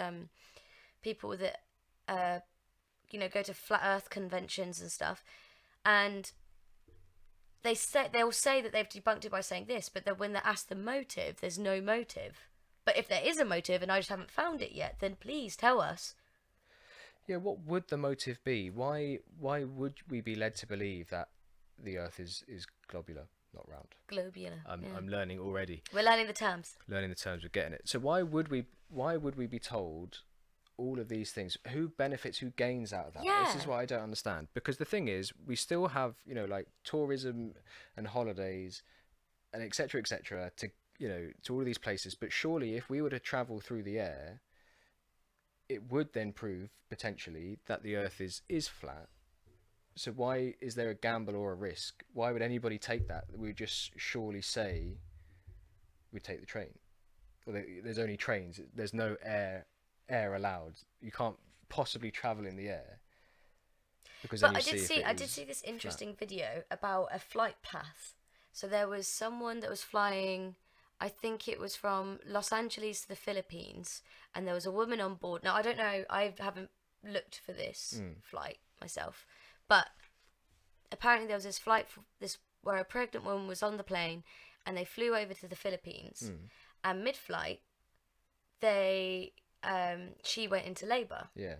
people that go to flat earth conventions and stuff, and they'll say that they've debunked it by saying this, but then when they're asked the motive, there's no motive. But if there is a motive and I just haven't found it yet, then please tell us. Yeah, what would the motive be? Why would we be led to believe that the Earth is globular, not round? Globular. I'm learning already. We're learning the terms. We're getting it. So why would we be told all of these things? Who benefits, who gains out of that? Yeah. This is what I don't understand, because the thing is, we still have like tourism and holidays and etc to you know, to all of these places. But surely, if we were to travel through the air, it would then prove potentially that the Earth is flat. So why is there a gamble or a risk? Why would anybody take that? We would just surely say we'd take the train. Well, there's only trains. There's no air allowed. You can't possibly travel in the air. Because but I did see this interesting video about a flight path. So there was someone that was flying, I think it was from Los Angeles to the Philippines, and there was a woman on board. Now I don't know, I haven't looked for this flight myself, but apparently there was this flight where a pregnant woman was on the plane, and they flew over to the Philippines, and mid-flight, she went into labour. Yeah.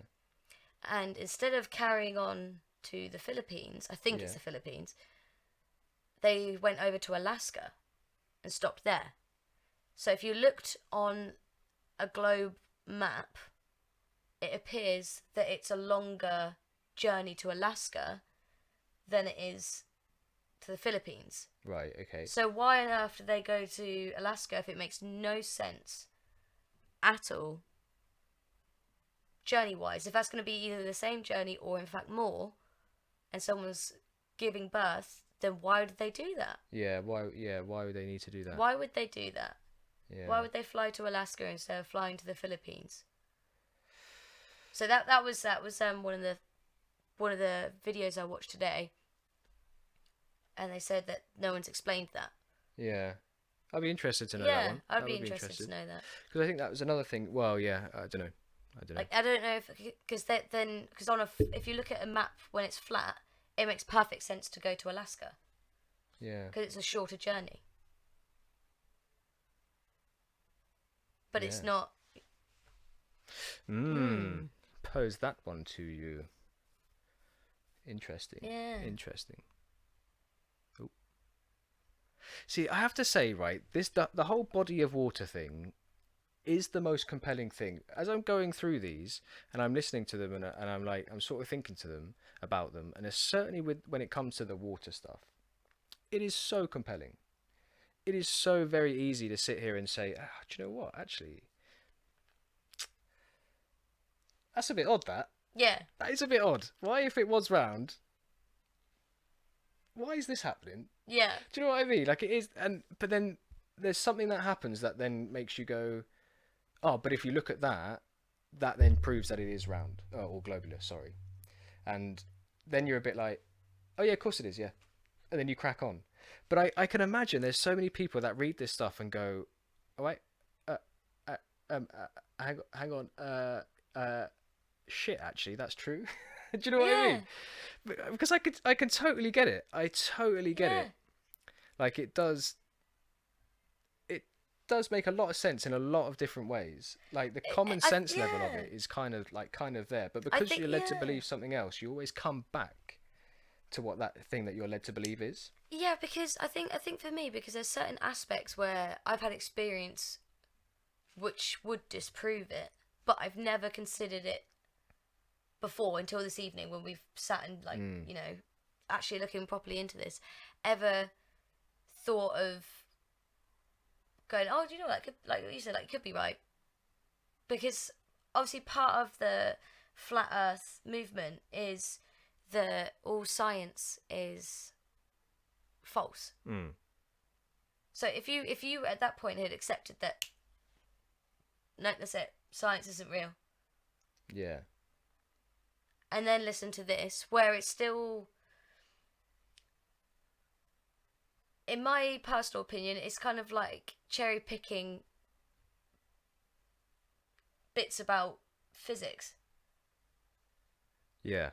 And instead of carrying on to the Philippines, I think it's the Philippines, they went over to Alaska and stopped there. So if you looked on a globe map, it appears that it's a longer journey to Alaska than it is to the Philippines. Right, okay. So why on earth did they go to Alaska if it makes no sense at all? Journey-wise, if that's going to be either the same journey or in fact more, and someone's giving birth, then why would they do that? Why would they need to do that? Why would they do that? Yeah. Why would they fly to Alaska instead of flying to the Philippines? So that was one of the videos I watched today, and they said that no one's explained that. Yeah. I'd be interested to know that one. I'd be interested to know that. Because I think that was another thing. Well, yeah, I don't know. Like, I don't know because if you look at a map when it's flat, it makes perfect sense to go to Alaska. Yeah. Because it's a shorter journey. But it's not. Pose that one to you. Interesting. Yeah. Interesting. Oh. See, I have to say, right, the whole body of water thing is the most compelling thing. As I'm going through these and I'm listening to them and I'm sort of thinking to them about them, and it's certainly when it comes to the water stuff, it is so compelling. It is so very easy to sit here and say, do you know what, actually, that's a bit odd, that. Yeah. That is a bit odd. Why, if it was round, why is this happening? Yeah. Do you know what I mean? Like, it is, but then there's something that happens that then makes you go, oh, but if you look at that then proves that it is round, or globular, sorry. And then you're a bit like, oh yeah, of course it is, yeah. And then you crack on. But I can imagine there's so many people that read this stuff and go, oh wait, hang on, shit, actually, that's true. Do you know what I mean? Because I can totally get it. I totally get it. Like, it does make a lot of sense in a lot of different ways. Like, the common sense level of it is kind of there, but because you're led to believe something else, you always come back to what that thing that you're led to believe is. Yeah, because I think for me, because there's certain aspects where I've had experience which would disprove it, but I've never considered it before until this evening when we've sat and you know, actually looking properly into this. Ever thought of going, oh, do you know what, like you said, like, it could be right, because obviously part of the flat Earth movement is that all science is false. So if you at that point had accepted that, no, that's it, science isn't real, and then listen to this where it's still, in my personal opinion, it's kind of like cherry picking bits about physics. Yeah,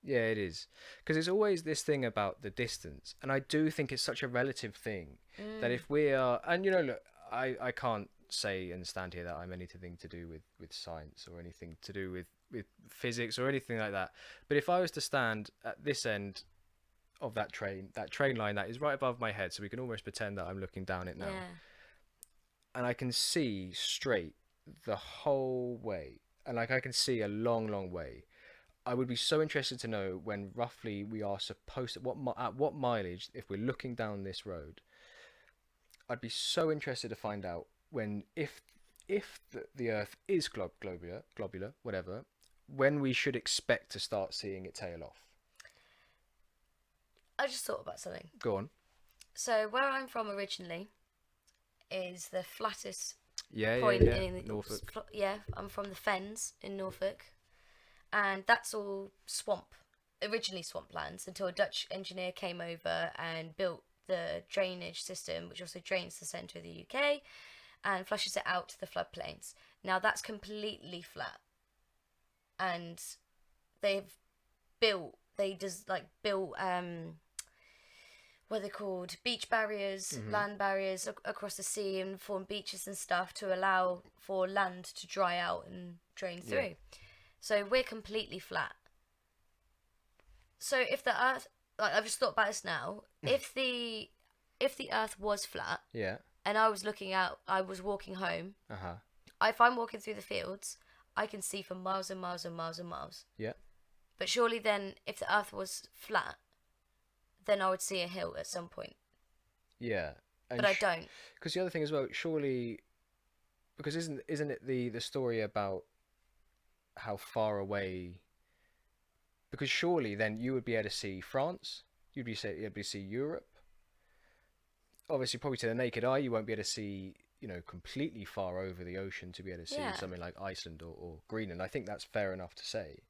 it is. Because it's always this thing about the distance. And I do think it's such a relative thing that if we are... And, you know, look, I can't say and stand here that I'm anything to do with science or anything to do with physics or anything like that. But if I was to stand at this end of that train line that is right above my head, so we can almost pretend that I'm looking down it now, and I can see straight the whole way, and like I can see a long way, I would be so interested to know when roughly we are supposed to, at what mileage, if we're looking down this road, I'd be so interested to find out when, if the Earth is globular, whatever, when we should expect to start seeing it tail off. I just thought about something. Go on. So where I'm from originally is the flattest Yeah, point yeah, yeah. in Norfolk. Yeah, I'm from the Fens in Norfolk, and that's all swamp. Originally swamplands until a Dutch engineer came over and built the drainage system, which also drains the centre of the UK and flushes it out to the floodplains. Now that's completely flat, and they just like built what are they called, beach barriers, land barriers across the sea, and form beaches and stuff to allow for land to dry out and drain through. Yeah. So we're completely flat. So if the Earth, like I've just thought about this now, if the Earth was flat, yeah, and I was walking home, if I'm walking through the fields, I can see for miles and miles and miles and miles. Yeah. But surely then, if the Earth was flat, then I would see a hill at some point. Yeah. And but I don't. Because the other thing as well, surely, because isn't it the story about how far away? Because surely then you would be able to see France, you'd be able to see Europe. Obviously, probably to the naked eye, you won't be able to see, completely far over the ocean to be able to see something like Iceland or Greenland. I think that's fair enough to say.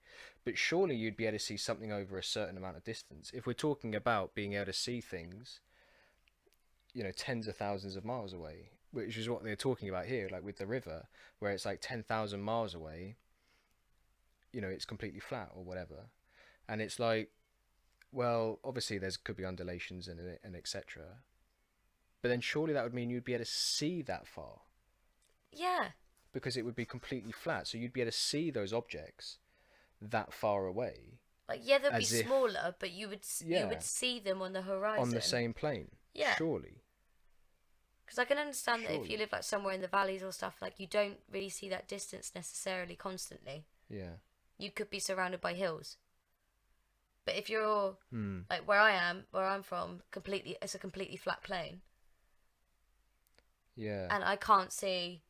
But surely you'd be able to see something over a certain amount of distance. If we're talking about being able to see things, tens of thousands of miles away, which is what they're talking about here, like with the river, where it's like 10,000 miles away, it's completely flat or whatever. And it's like, well, obviously could be undulations and etc. But then surely that would mean you'd be able to see that far. Yeah. Because it would be completely flat, so you'd be able to see those objects that far away. Like they'd be smaller, but you would see them on the horizon. On the same plane. Yeah. Surely. Because I can understand that if you live like somewhere in the valleys or stuff, like you don't really see that distance necessarily constantly. Yeah. You could be surrounded by hills. But if you're like where I'm from, it's a completely flat plain. Yeah. And I can't see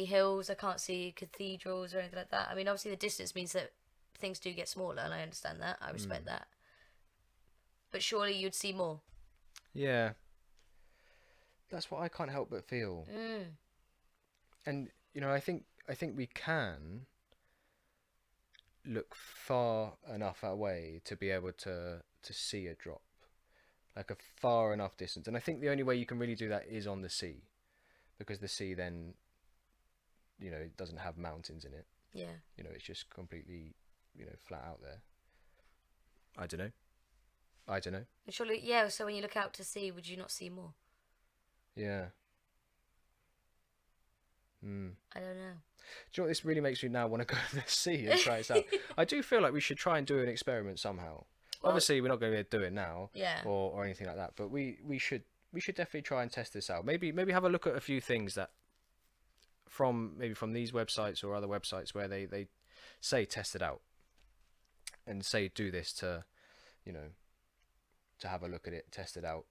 hills, I can't see cathedrals or anything like that. I mean, obviously the distance means that things do get smaller, and I understand that. I respect that. But surely you'd see more. Yeah. That's what I can't help but feel. And I think we can look far enough away to be able to see a drop, like a far enough distance. And I think the only way you can really do that is on the sea, because the sea then, it doesn't have mountains in it. Yeah. It's just completely, flat out there. I don't know. Surely, yeah. So when you look out to sea, would you not see more? Yeah. I don't know. Do you know what this really makes me now want to go to the sea and try this out? I do feel like we should try and do an experiment somehow. Well, obviously, we're not going to do it now, or anything like that. But we should definitely try and test this out. Maybe have a look at a few things that from these websites or other websites where they say test it out, and say do this to have a look at it, test it out,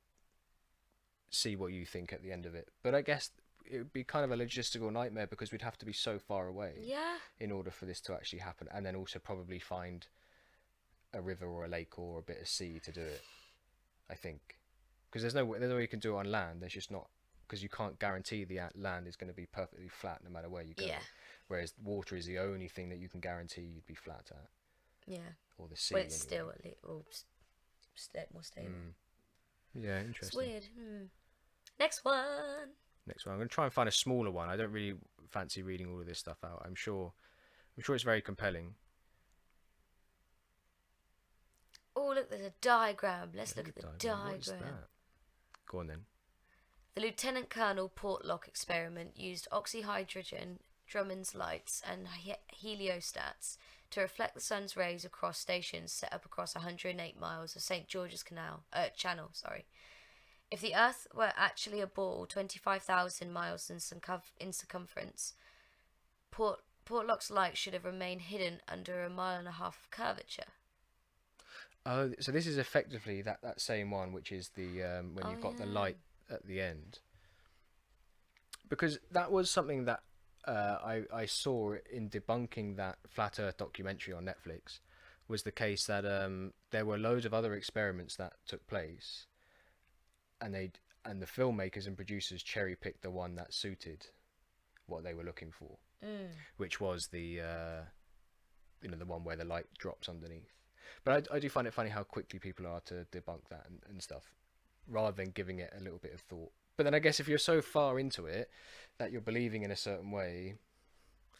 see what you think at the end of it. But I guess it would be kind of a logistical nightmare, because we'd have to be so far away in order for this to actually happen, and then also probably find a river or a lake or a bit of sea to do it, I think, because there's no way you can do it on land. There's just not, because you can't guarantee the land is going to be perfectly flat no matter where you go. Whereas water is the only thing that you can guarantee you'd be flat at. Yeah. Or the sea. Well, it's still a little more stable. Yeah, interesting. It's weird. Next one. I'm going to try and find a smaller one. I don't really fancy reading all of this stuff out. I'm sure it's very compelling. Oh, look, there's a diagram. Let's look at the diagram. What is that? Go on then. The Lieutenant Colonel Portlock experiment used oxyhydrogen, Drummond's lights, and heliostats to reflect the sun's rays across stations set up across 108 miles of St. George's Channel. If the Earth were actually a ball 25,000 miles in circumference, Portlock's light should have remained hidden under 1.5 miles of curvature. Oh, so this is effectively that same one, which is the when you've got the light at the end, because that was something that I saw in debunking that Flat Earth documentary on Netflix, was the case that there were loads of other experiments that took place, and the filmmakers and producers cherry picked the one that suited what they were looking for, which was the the one where the light drops underneath. But I do find it funny how quickly people are to debunk that and stuff, rather than giving it a little bit of thought. But then I guess if you're so far into it that you're believing in a certain way,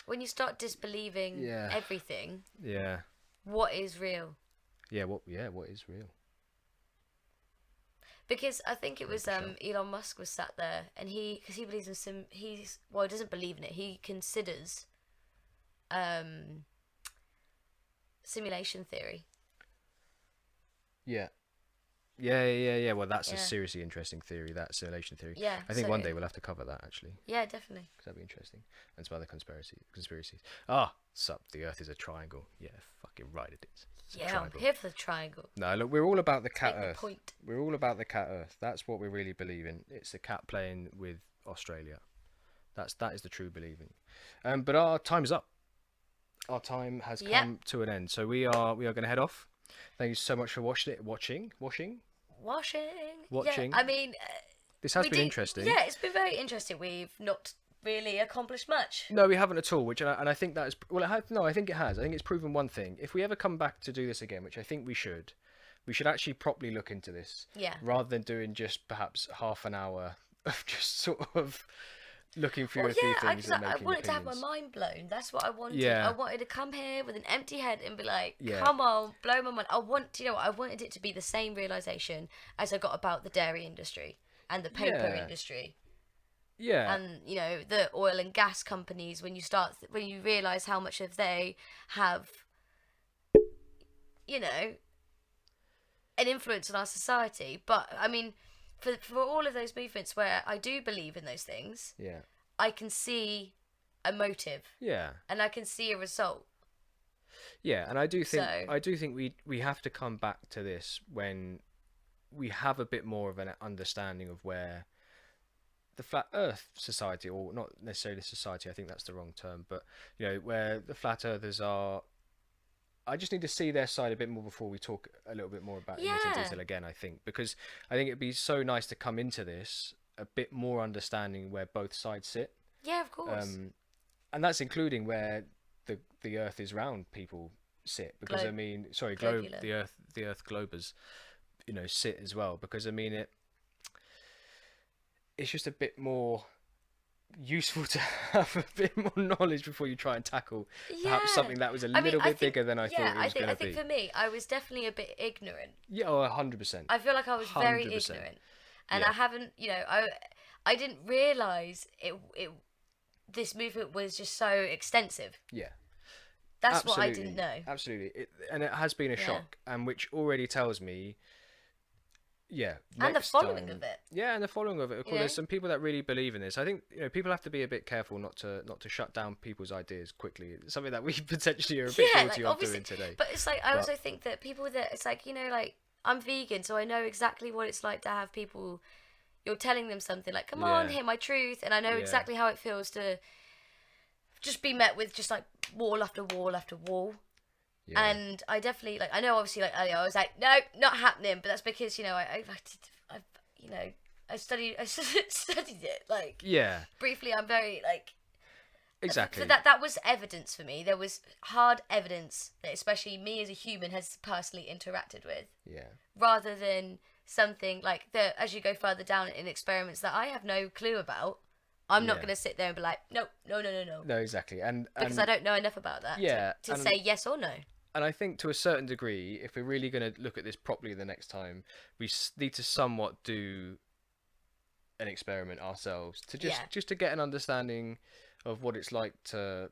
when you start disbelieving everything, what is real? What is real? Because I think it was Elon Musk was sat there, and because he believes in he doesn't believe in it. He considers simulation theory. Yeah. Well, that's a seriously interesting theory, that simulation theory. Yeah. I think one day we'll have to cover that, actually. Yeah, definitely. Because that'd be interesting. And some other conspiracies. The Earth is a triangle. Yeah, fucking right it is. I'm here for the triangle. No, look, we're all about the cat Make Earth. The point. We're all about the cat Earth. That's what we really believe in. It's the cat playing with Australia. That is the true believing. But our time's up. Our time has come to an end. So we are going to head off. Thank you so much for watching. Yeah, I mean, this has been interesting. Yeah, it's been very interesting. We've not really accomplished much. No, we haven't at all. And I think that is I think it has. I think it's proven one thing. If we ever come back to do this again, which I think we should actually properly look into this. Yeah. Rather than doing just perhaps half an hour of just sort of looking through a few things and making I wanted opinions. to have my mind blown. That's what I wanted. Yeah. I wanted to come here with an empty head and be like, come on, blow my mind. I wanted it to be the same realization as I got about the dairy industry and the paper industry. Yeah. And, the oil and gas companies, when you realize how much of they have, an influence on our society. But, I mean, for all of those movements where I do believe in those things, I can see a motive. Yeah. And I can see a result. Yeah, and I do think we have to come back to this when we have a bit more of an understanding of where the Flat Earth Society, or not necessarily society, I think that's the wrong term, but where the Flat Earthers are. I just need to see their side a bit more before we talk a little bit more about it in detail again, I think. Because I think it'd be so nice to come into this a bit more understanding where both sides sit. Yeah, of course. And that's including where the Earth is round people sit. Because the Earth globers, sit as well. Because it's just a bit more useful to have a bit more knowledge before you try and tackle perhaps something that was a little bit bigger than I thought it was going to be. I think for me, I was definitely a bit ignorant. Yeah, 100%. I feel like I was very ignorant, and I haven't, I didn't realise this movement was just so extensive. Yeah. That's what I didn't know. Absolutely, and it has been a shock, and which already tells me. Yeah, and the following of it. Yeah, and the following of it. Of course, there's some people that really believe in this. I think people have to be a bit careful not to shut down people's ideas quickly. It's something that we potentially are a bit guilty of doing today. But it's I also think that people that it's I'm vegan, so I know exactly what it's like to have people. You're telling them something like, "Come on, hear my truth," and I know exactly how it feels to just be met with just wall after wall after wall. Yeah. And I definitely I know obviously I was like, no, not happening, but that's because I studied it briefly. I'm very exactly that was evidence for me. There was hard evidence that especially me as a human has personally interacted with, rather than something as you go further down in experiments that I have no clue about. I'm not going to sit there and be like, no. No, exactly. Because I don't know enough about that to say yes or no. And I think to a certain degree, if we're really going to look at this properly the next time, we need to somewhat do an experiment ourselves to just to get an understanding of what it's like to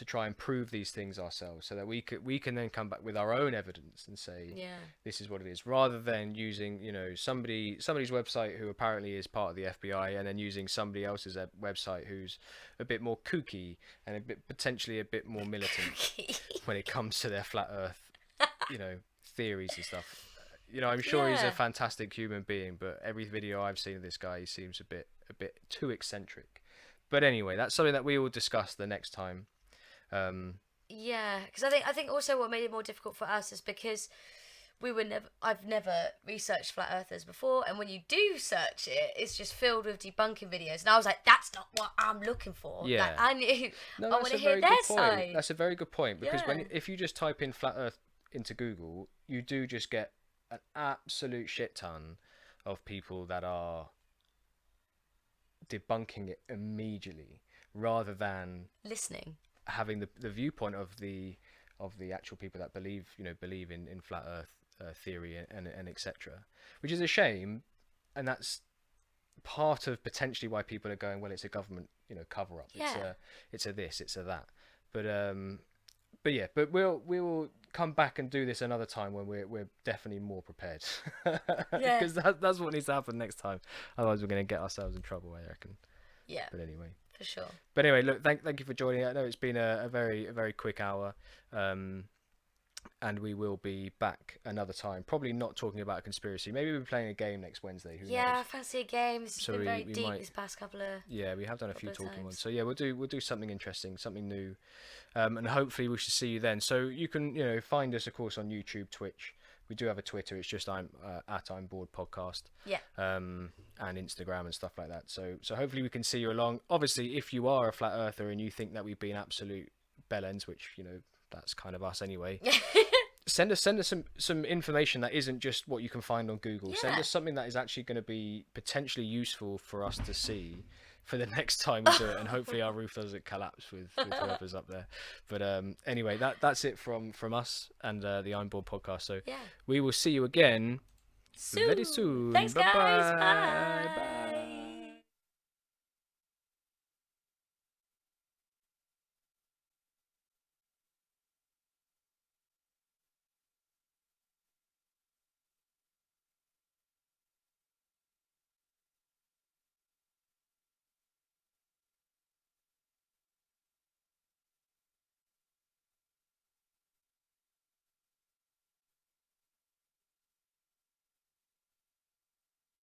try and prove these things ourselves, so that we can then come back with our own evidence and say this is what it is, rather than using somebody's website who apparently is part of the FBI, and then using somebody else's website who's a bit more kooky and potentially a bit more militant when it comes to their flat Earth theories and stuff. You know, I'm sure he's a fantastic human being, but every video I've seen of this guy, he seems a bit too eccentric. But anyway, that's something that we will discuss the next time. Yeah, because I think also what made it more difficult for us is because I've never researched flat earthers before, and when you do search it, it's just filled with debunking videos, and I was like, that's not what I'm looking for. Yeah, like, I knew. No, I want to hear their side. That's a very good point, because if you just type in flat earth into Google, you do just get an absolute shit ton of people that are debunking it immediately, rather than listening, having the viewpoint of the actual people that believe in flat earth theory and etc., which is a shame. And that's part of potentially why people are going, well, it's a government cover up. It's a this, it's a that. But we'll come back and do this another time when we're definitely more prepared. Because that's what needs to happen next time. Otherwise, we're going to get ourselves in trouble, I reckon. Yeah. But anyway. For sure. But anyway, look, thank you for joining. I know it's been a very quick hour. And we will be back another time. Probably not talking about a conspiracy. Maybe we'll be playing a game next Wednesday. Who knows? I fancy a game. It's been very deep this past couple of. Yeah, we have done a few talking ones. So yeah, we'll do something interesting, something new, and hopefully we should see you then. So you can find us, of course, on YouTube, Twitch. We do have a Twitter. It's just I'm Bored Podcast. Yeah. And Instagram and stuff like that. So hopefully we can see you along. Obviously, if you are a flat earther and you think that we've been absolute bellends, which that's kind of us anyway. Send us some information that isn't just what you can find on Google. Send us something that is actually going to be potentially useful for us to see for the next time we do it, and hopefully our roof doesn't collapse with whoever's up there. But anyway, that's it from us and the I'm Bored podcast. So we will see you again very soon. Thanks, guys. Bye.